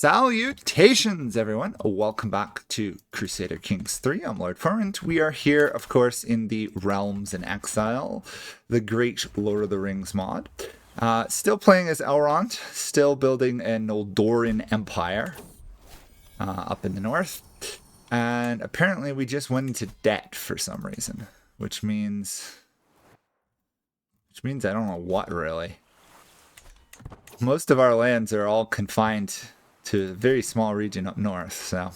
Salutations, everyone. Welcome back to Crusader Kings 3. I'm LotR, and we are here, of course, in the Realms in Exile, the great Lord of the Rings mod. Still playing as Elrond, still building an Oldoran empire up in the north. And apparently we just went into debt for some reason, which means I don't know what, really. Most of our lands are all confined to a very small region up north, so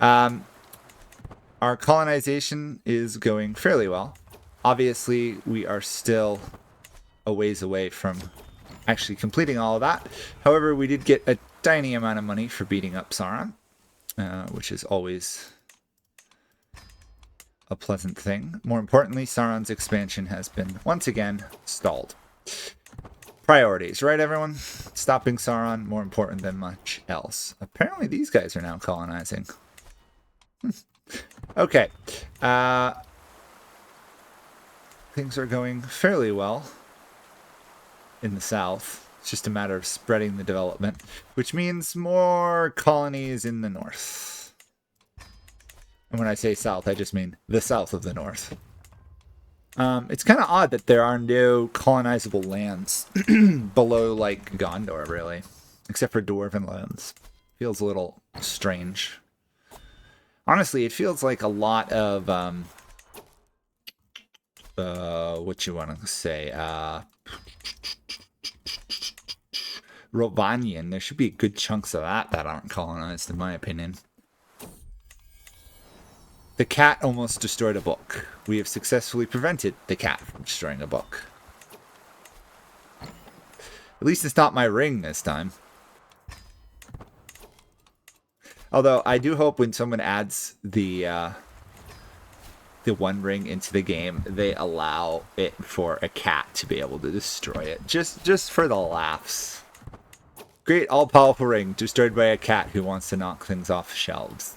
our colonization is going fairly well. Obviously, we are still a ways away from actually completing all of that. However, we did get a tiny amount of money for beating up Sauron, which is always a pleasant thing. More importantly, Sauron's expansion has been once again stalled. Priorities, right, everyone? Stopping Sauron, more important than much else. Apparently, these guys are now colonizing. Okay. Things are going fairly well in the south. It's just a matter of spreading the development, which means more colonies in the north. And when I say south, I just mean the south of the north. It's kind of odd that there are no colonizable lands below, like, Gondor, really. Except for Dwarven lands. Feels a little strange. Honestly, it feels like a lot of, what you want to say, Rovanian. There should be good chunks of that aren't colonized, in my opinion. The cat almost destroyed a book. We have successfully prevented the cat from destroying a book. At least it's not my ring this time. Although, I do hope when someone adds the One Ring into the game, they allow it for a cat to be able to destroy it. Just for the laughs. Great all-powerful ring destroyed by a cat who wants to knock things off shelves.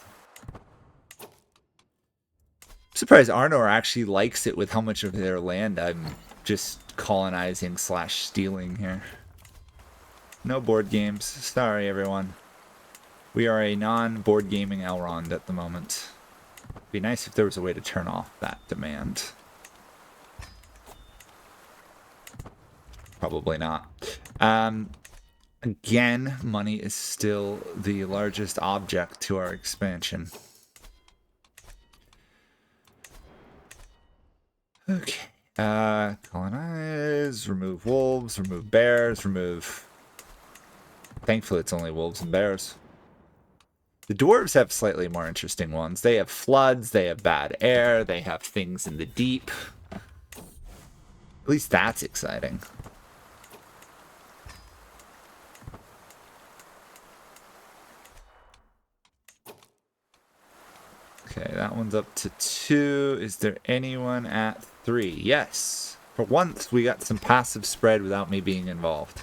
I'm surprised Arnor actually likes it with how much of their land I'm just colonizing / stealing here. No board games. Sorry, everyone. We are a non-board gaming Elrond at the moment. It'd be nice if there was a way to turn off that demand. Probably not. Again, money is still the largest object to our expansion. Okay. Colonize, remove wolves, remove bears, remove... Thankfully, it's only wolves and bears. The dwarves have slightly more interesting ones. They have floods, they have bad air, they have things in the deep. At least that's exciting. Okay, that one's up to 2. Is there anyone at 3? Yes. For once, we got some passive spread without me being involved.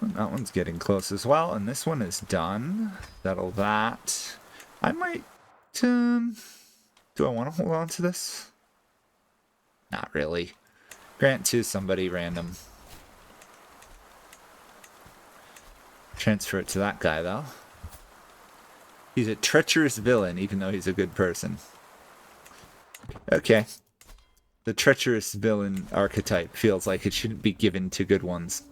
That one's getting close as well, and this one is done. Settle that. I might... do I want to hold on to this? Not really. Grant to somebody random. Transfer it to that guy, though. He's a treacherous villain, even though he's a good person. Okay. The treacherous villain archetype feels like it shouldn't be given to good ones.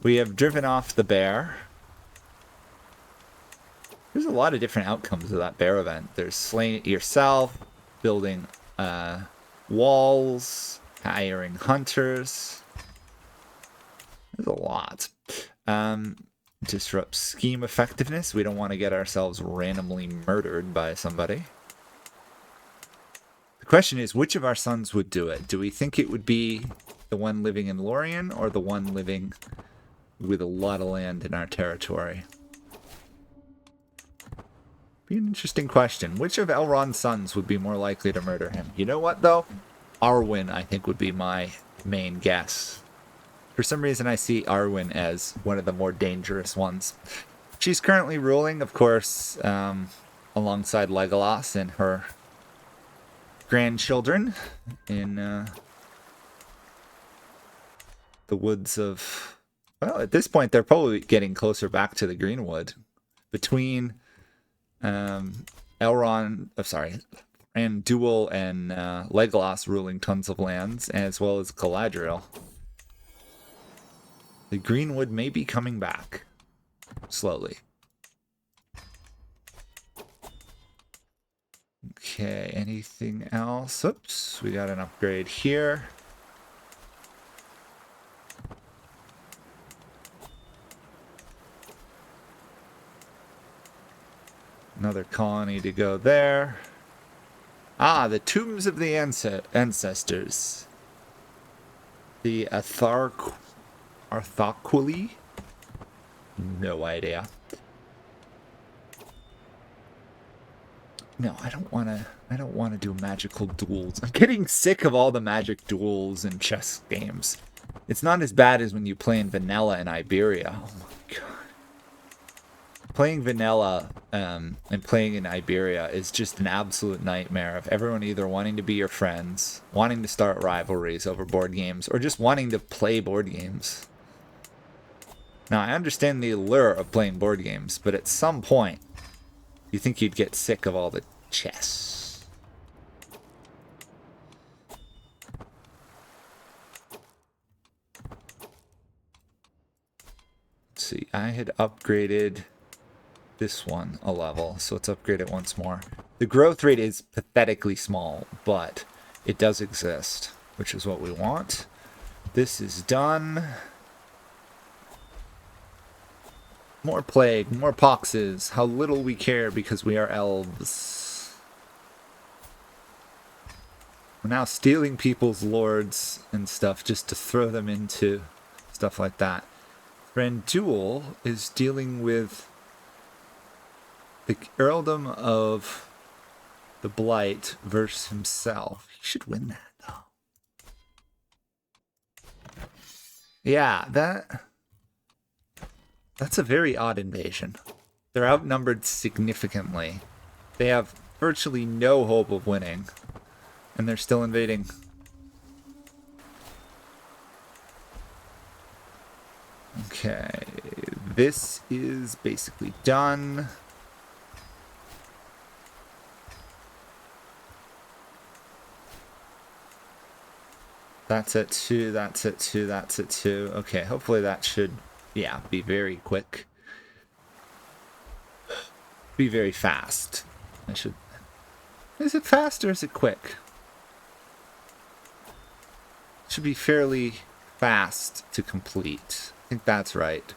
We have driven off the bear. There's a lot of different outcomes of that bear event. There's slaying it yourself, building walls, hiring hunters. There's a lot. Disrupt scheme effectiveness. We don't want to get ourselves randomly murdered by somebody. The question is, which of our sons would do it? Do we think it would be the one living in Lorien or the one living with a lot of land in our territory? Be an interesting question. Which of Elrond's sons would be more likely to murder him? You know what, though? Arwen, I think, would be my main guess. For some reason, I see Arwen as one of the more dangerous ones. She's currently ruling, of course, alongside Legolas and her grandchildren in the woods of... Well, at this point, they're probably getting closer back to the Greenwood. Between Elrond... Oh, sorry. And Duel and Legolas ruling tons of lands, as well as Galadriel. The Greenwood may be coming back. Slowly. Okay, anything else? Oops, we got an upgrade here. Another colony to go there. Ah, the tombs of the ancestors. The Arthaquli? No idea. No, I don't want to do magical duels. I'm getting sick of all the magic duels and chess games. It's not as bad as when you play in vanilla in Iberia. Oh my god. Playing vanilla and playing in Iberia is just an absolute nightmare of everyone either wanting to be your friends, wanting to start rivalries over board games, or just wanting to play board games. Now, I understand the allure of playing board games, but at some point, you think you'd get sick of all the chess. Let's see, I had upgraded this one a level, so let's upgrade it once more. The growth rate is pathetically small, but it does exist, which is what we want. This is done. More plague, more poxes. How little we care because we are elves. We're now stealing people's lords and stuff just to throw them into stuff like that. Friend Duel is dealing with the earldom of the Blight versus himself. He should win that, though. Yeah, that's a very odd invasion. They're outnumbered significantly. They have virtually no hope of winning. And they're still invading. Okay. This is basically done. That's it too, that's it too, that's it too. Okay, hopefully that should... Yeah, be very quick. Be very fast. I should... Is it fast or is it quick? It should be fairly fast to complete. I think that's right.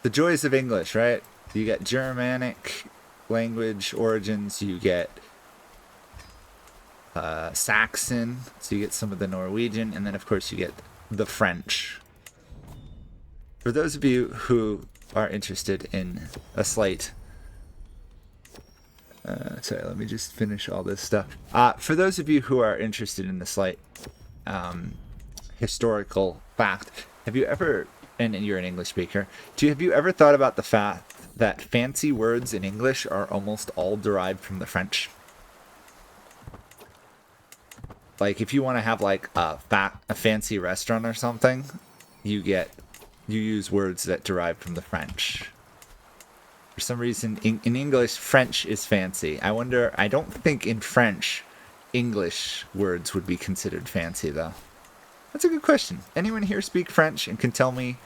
The joys of English, right? You get Germanic language origins, you get Saxon, so you get some of the Norwegian, and then of course you get the French. For those of you who are interested in a slight... sorry, let me just finish all this stuff. For those of you who are interested in the slight historical fact, have you ever, and you're an English speaker, have you ever thought about the fact that fancy words in English are almost all derived from the French? Like, if you want to have like a fancy restaurant or something, you use words that derive from the French. For some reason, in English, French is fancy. I don't think in French, English words would be considered fancy, though. That's a good question. Anyone here speak French and can tell me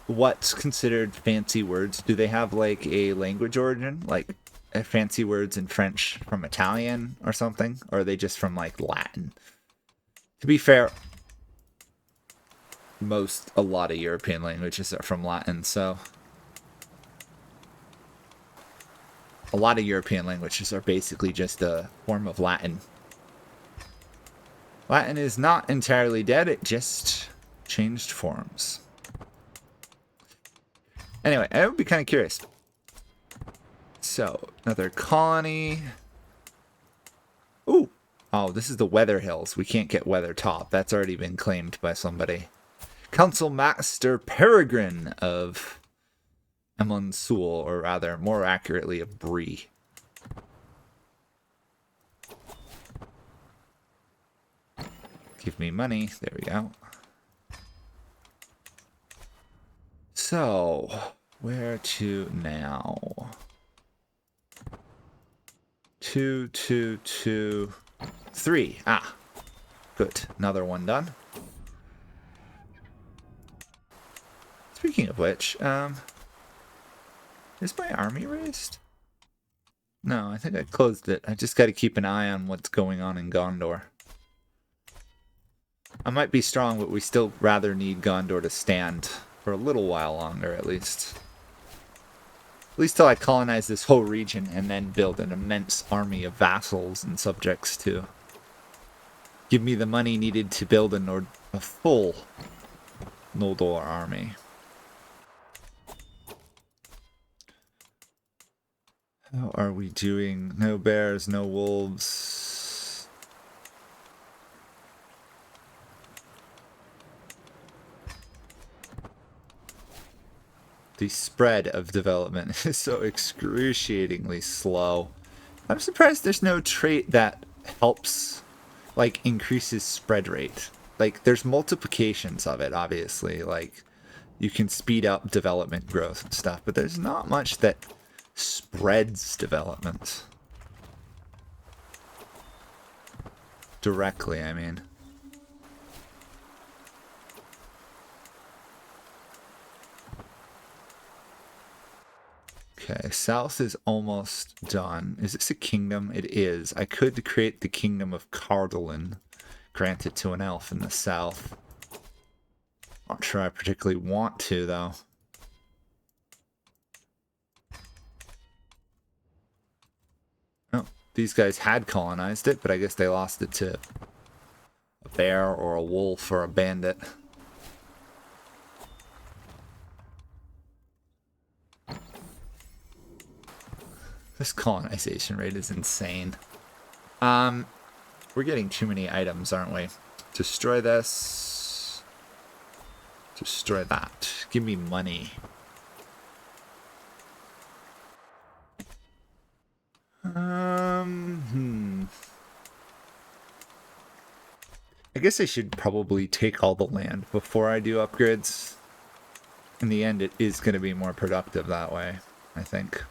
what's considered fancy words? Do they have, like, a language origin? Like, fancy words in French from Italian or something? Or are they just from, like, Latin? To be fair... a lot of European languages are from Latin, so a lot of European languages are basically just a form of Latin. Latin is not entirely dead, it just changed forms. Anyway, I would be kind of curious. So, another colony. Ooh! Oh, this is the Weather Hills. We can't get Weather Top. That's already been claimed by somebody. Council Master Peregrine of Emonsul, or rather, more accurately, of Bree. Give me money. There we go. So, where to now? 2, 2, 2, 3. Ah, good. Another one done. Speaking of which, is my army raised? No, I think I closed it. I just got to keep an eye on what's going on in Gondor. I might be strong, but we still rather need Gondor to stand for a little while longer, at least. At least till I colonize this whole region and then build an immense army of vassals and subjects to give me the money needed to build a full LotR army. How are we doing? No bears, no wolves. The spread of development is so excruciatingly slow. I'm surprised there's no trait that helps, like, increases spread rate. Like, there's multiplications of it, obviously. Like, you can speed up development growth and stuff, but there's not much that spreads development. Directly, I mean. Okay, south is almost done. Is this a kingdom? It is. I could create the kingdom of Cardolin, grant it to an elf in the south. Not sure I particularly want to, though. Oh, these guys had colonized it, but I guess they lost it to a bear or a wolf or a bandit. This colonization rate is insane. We're getting too many items, aren't we? Destroy this. Destroy that. Give me money. I guess I should probably take all the land before I do upgrades. In the end, it is going to be more productive that way, I think.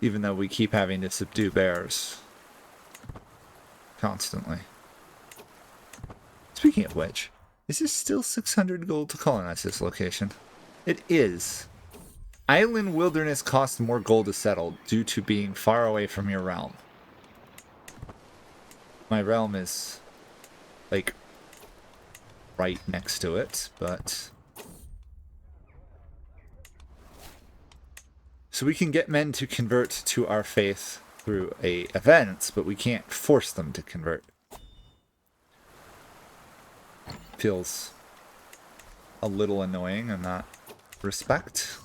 Even though we keep having to subdue bears. Constantly. Speaking of which, is this still 600 gold to colonize this location? It is. Island wilderness costs more gold to settle due to being far away from your realm. My realm is, like, right next to it, but... So we can get men to convert to our faith through events, but we can't force them to convert. Feels a little annoying in that respect.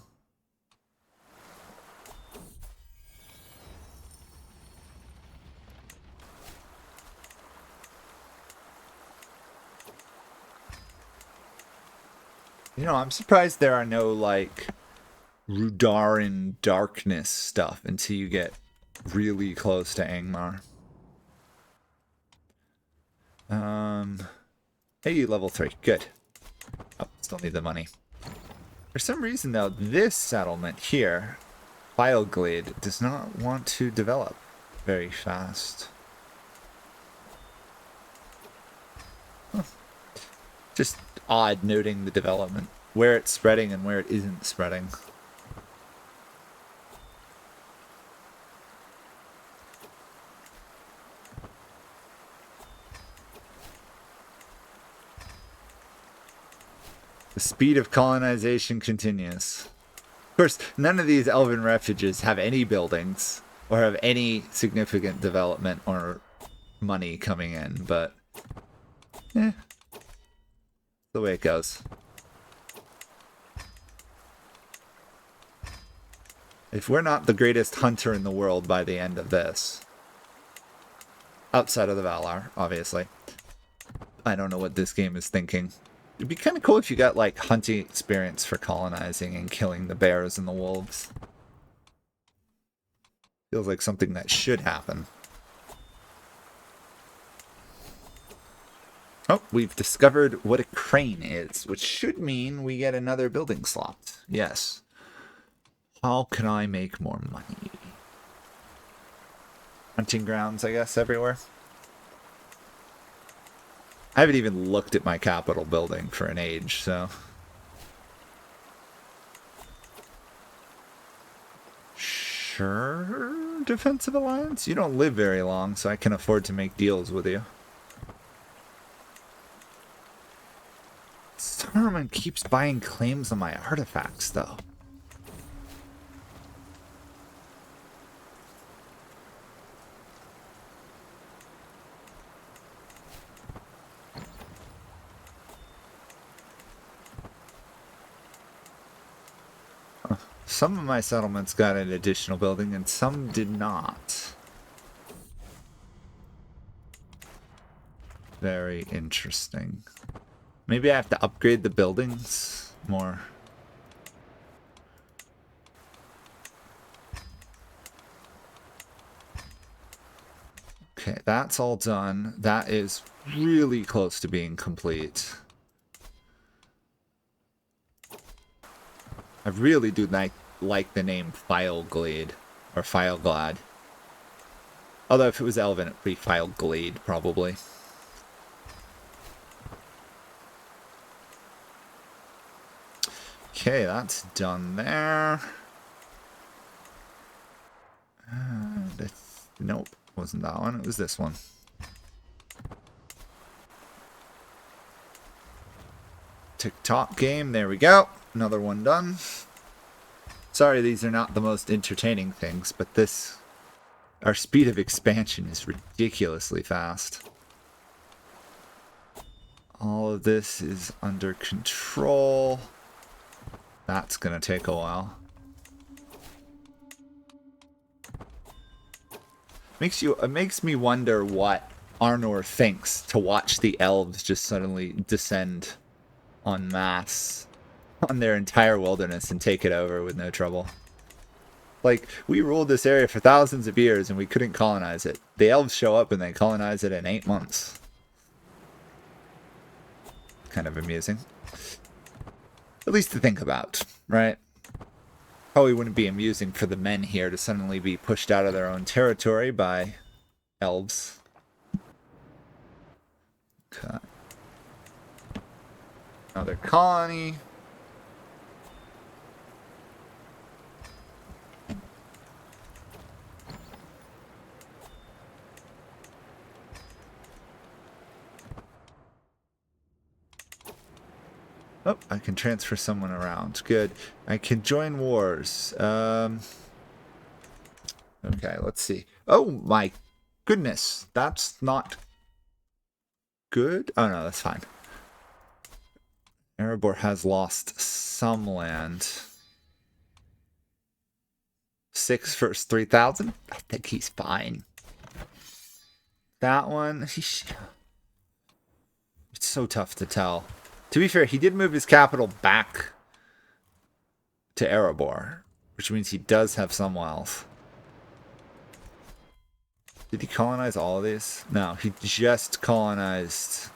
You know, I'm surprised there are no, like, Rudaran darkness stuff until you get really close to Angmar. Hey, level 3. Good. Oh, still need the money. For some reason, though, this settlement here, Fileglade, does not want to develop very fast. Huh. Just odd noting the development, where it's spreading and where it isn't spreading. The speed of colonization continues. Of course, none of these elven refuges have any buildings or have any significant development or money coming in, but the way it goes. If we're not the greatest hunter in the world by the end of this, outside of the Valar, obviously, I don't know what this game is thinking. It'd be kind of cool if you got, like, hunting experience for colonizing and killing the bears and the wolves. Feels like something that should happen. Oh, we've discovered what a crane is, which should mean we get another building slot. Yes. How can I make more money? Hunting grounds, I guess, everywhere. I haven't even looked at my capital building for an age, so... Sure, defensive alliance? You don't live very long, so I can afford to make deals with you. Saruman keeps buying claims on my artifacts, though. Some of my settlements got an additional building and some did not. Very interesting. Maybe I have to upgrade the buildings more. Okay, that's all done. That is really close to being complete. I really do like the name Fileglade, or Fileglad. Although if it was Elven, it would be Fileglade, probably. Okay, that's done there. Nope, wasn't that one. It was this one. TikTok game, there we go. Another one done. Sorry, these are not the most entertaining things, but our speed of expansion is ridiculously fast. All of this is under control. That's gonna take a while. It makes me wonder what Arnor thinks to watch the elves just suddenly descend en masse on their entire wilderness and take it over with no trouble. Like, we ruled this area for thousands of years and we couldn't colonize it. The elves show up and they colonize it in 8 months. Kind of amusing. At least to think about, right? Probably wouldn't be amusing for the men here to suddenly be pushed out of their own territory by elves. Okay. Another colony. Oh, I can transfer someone around. Good. I can join wars. Okay, let's see. Oh my goodness. That's not good. Oh no, that's fine. Erebor has lost some land. 6 versus 3,000? I think he's fine. That one, it's so tough to tell. To be fair, he did move his capital back to Erebor, which means he does have some wealth. Did he colonize all of these? No, he just colonized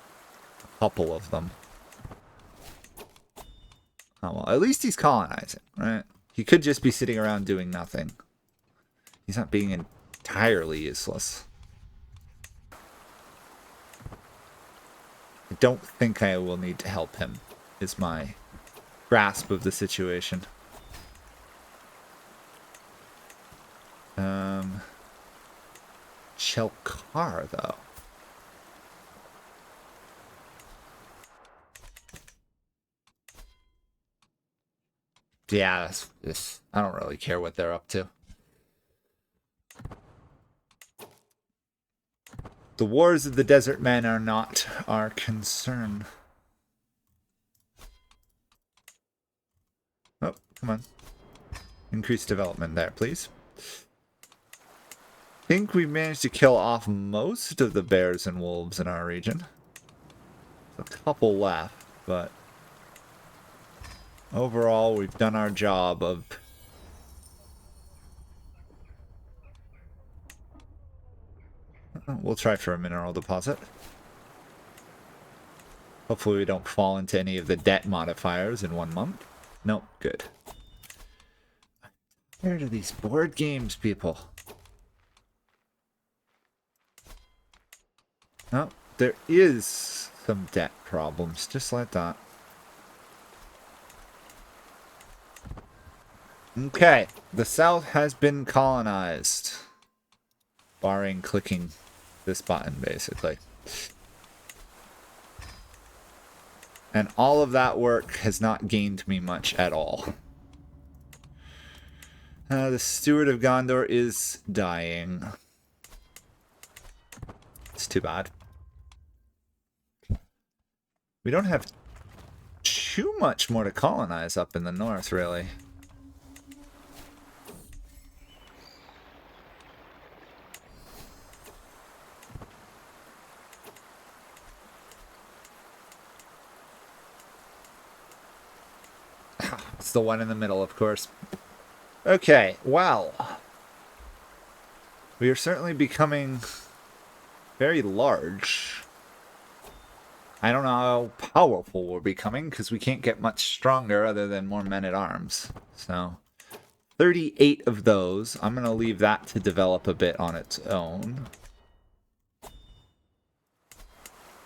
a couple of them. Oh well, at least he's colonizing, right? He could just be sitting around doing nothing. He's not being entirely useless. I don't think I will need to help him, is my grasp of the situation. Shelkar, though. Yeah, I don't really care what they're up to. The wars of the desert men are not our concern. Oh, come on. Increase development there, please. I think we've managed to kill off most of the bears and wolves in our region. A couple left, but overall we've done our job of we'll try for a mineral deposit. Hopefully we don't fall into any of the debt modifiers in 1 month. Nope, good. Where are these board games, people? Oh, there is some debt problems, just like that. Okay, the south has been colonized. Barring clicking this button, basically. And all of that work has not gained me much at all. The Steward of Gondor is dying. It's too bad. We don't have too much more to colonize up in the north, really. It's the one in the middle, of course. Okay, well. We are certainly becoming very large. I don't know how powerful we're becoming, because we can't get much stronger other than more men-at-arms. So, 38 of those. I'm going to leave that to develop a bit on its own.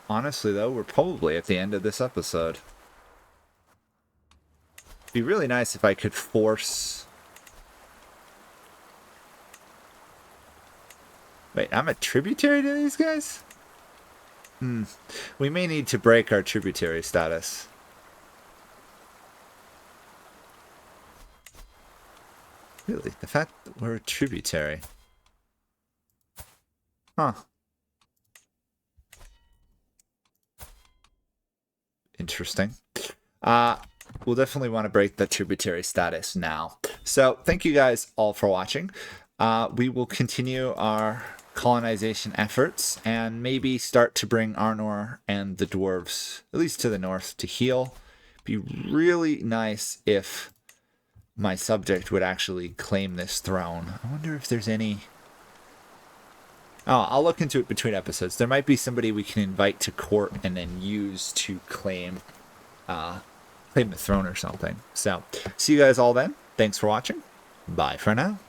Honestly, though, we're probably at the end of this episode. It'd be really nice if I could force... Wait, I'm a tributary to these guys? We may need to break our tributary status. Really? The fact that we're a tributary. Huh. Interesting. We'll definitely want to break the tributary status now. So, thank you guys all for watching. We will continue our colonization efforts and maybe start to bring Arnor and the dwarves, at least to the north, to heal. It'd be really nice if my subject would actually claim this throne. I wonder if there's any... Oh, I'll look into it between episodes. There might be somebody we can invite to court and then use to claim the throne or something. So, see you guys all then. Thanks for watching. Bye for now.